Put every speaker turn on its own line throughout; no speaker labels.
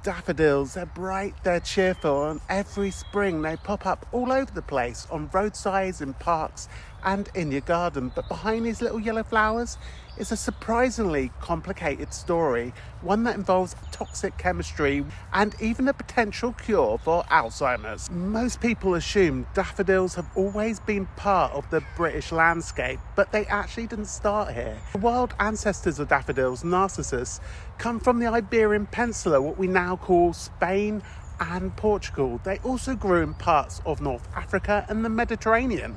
daffodils, they're bright, they're cheerful, and every spring they pop up all over the place, on roadsides, in parks, and in your garden. But behind these little yellow flowers is a surprisingly complicated story, one that involves toxic chemistry and even a potential cure for Alzheimer's. Most people assume daffodils have always been part of the British landscape, but they actually didn't start here. The wild ancestors of daffodils, Narcissus, come from the Iberian Peninsula, what we now call Spain and Portugal. They also grew in parts of North Africa and the Mediterranean.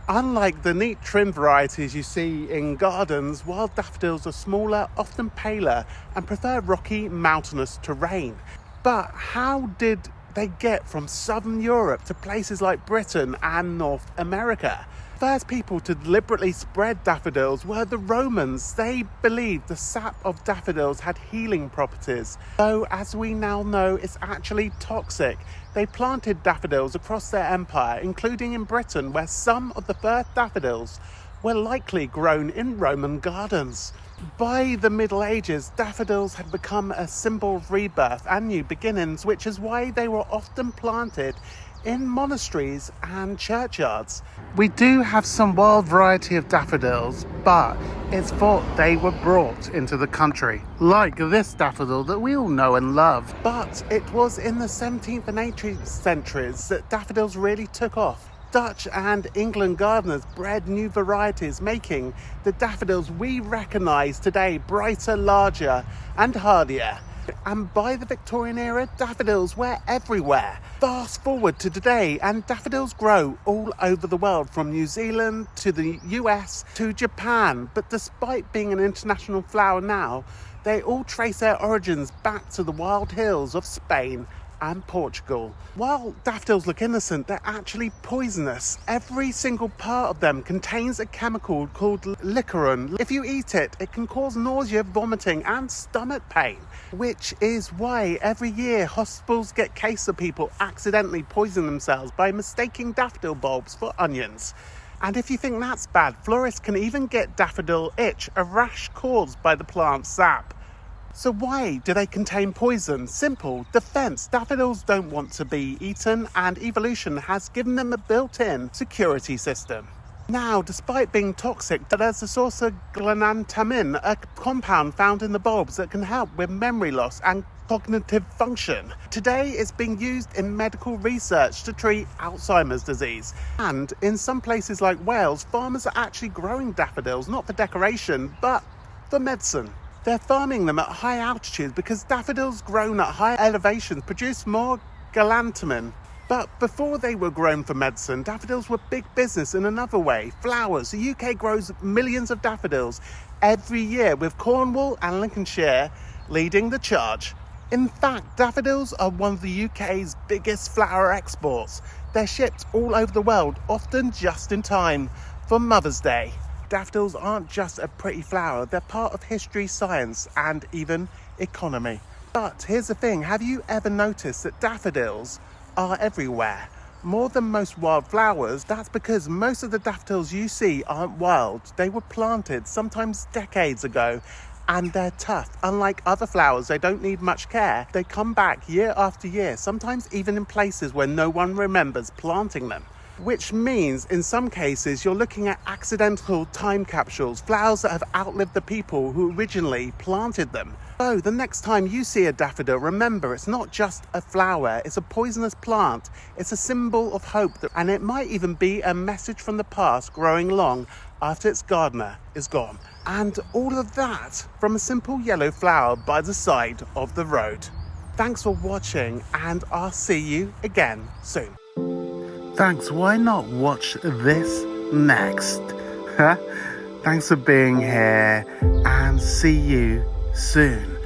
Unlike the neat trim varieties you see in gardens, wild daffodils are smaller, often paler, and prefer rocky, mountainous terrain. But how did they get from southern Europe to places like Britain and North America? First people to deliberately spread daffodils were the Romans. They believed the sap of daffodils had healing properties, though as we now know it's actually toxic. They planted daffodils across their empire, including in Britain, where some of the first daffodils were likely grown in Roman gardens. By the Middle Ages, daffodils had become a symbol of rebirth and new beginnings, which is why they were often planted in monasteries and churchyards. We do have some wild variety of daffodils, but it's thought they were brought into the country, like this daffodil that we all know and love. But it was in the 17th and 18th centuries that daffodils really took off. Dutch and England gardeners bred new varieties, making the daffodils we recognise today brighter, larger and hardier. And by the Victorian era, daffodils were everywhere. Fast forward to today, and daffodils grow all over the world, from New Zealand to the US to Japan. But despite being an international flower now, they all trace their origins back to the wild hills of Spain and Portugal. While daffodils look innocent, they're actually poisonous. Every single part of them contains a chemical called licaron. If you eat it, it can cause nausea, vomiting and stomach pain, which is why every year hospitals get cases of people accidentally poisoning themselves by mistaking daffodil bulbs for onions. And if you think that's bad, florists can even get daffodil itch, a rash caused by the plant sap. So why do they contain poison? Simple, defense. Daffodils don't want to be eaten, and evolution has given them a built-in security system. Now, despite being toxic, there's a source of glanantamin, a compound found in the bulbs that can help with memory loss and cognitive function. Today, it's being used in medical research to treat Alzheimer's disease. And in some places like Wales, farmers are actually growing daffodils, not for decoration, but for medicine. They're farming them at high altitudes because daffodils grown at high elevations produce more galantamine. But before they were grown for medicine, daffodils were big business in another way. Flowers. The UK grows millions of daffodils every year, with Cornwall and Lincolnshire leading the charge. In fact, daffodils are one of the UK's biggest flower exports. They're shipped all over the world, often just in time for Mother's Day. Daffodils aren't just a pretty flower, they're part of history, science, and even economy. But here's the thing, have you ever noticed that daffodils are everywhere? More than most wildflowers. That's because most of the daffodils you see aren't wild. They were planted sometimes decades ago, and they're tough. Unlike other flowers, they don't need much care. They come back year after year, sometimes even in places where no one remembers planting them. Which means in some cases you're looking at accidental time capsules, flowers that have outlived the people who originally planted them. So the next time you see a daffodil, remember it's not just a flower, it's a poisonous plant. It's a symbol of hope, and it might even be a message from the past growing long after its gardener is gone. And all of that from a simple yellow flower by the side of the road. Thanks for watching, and I'll see you again soon. Thanks, why not watch this next? Thanks for being here, and see you soon.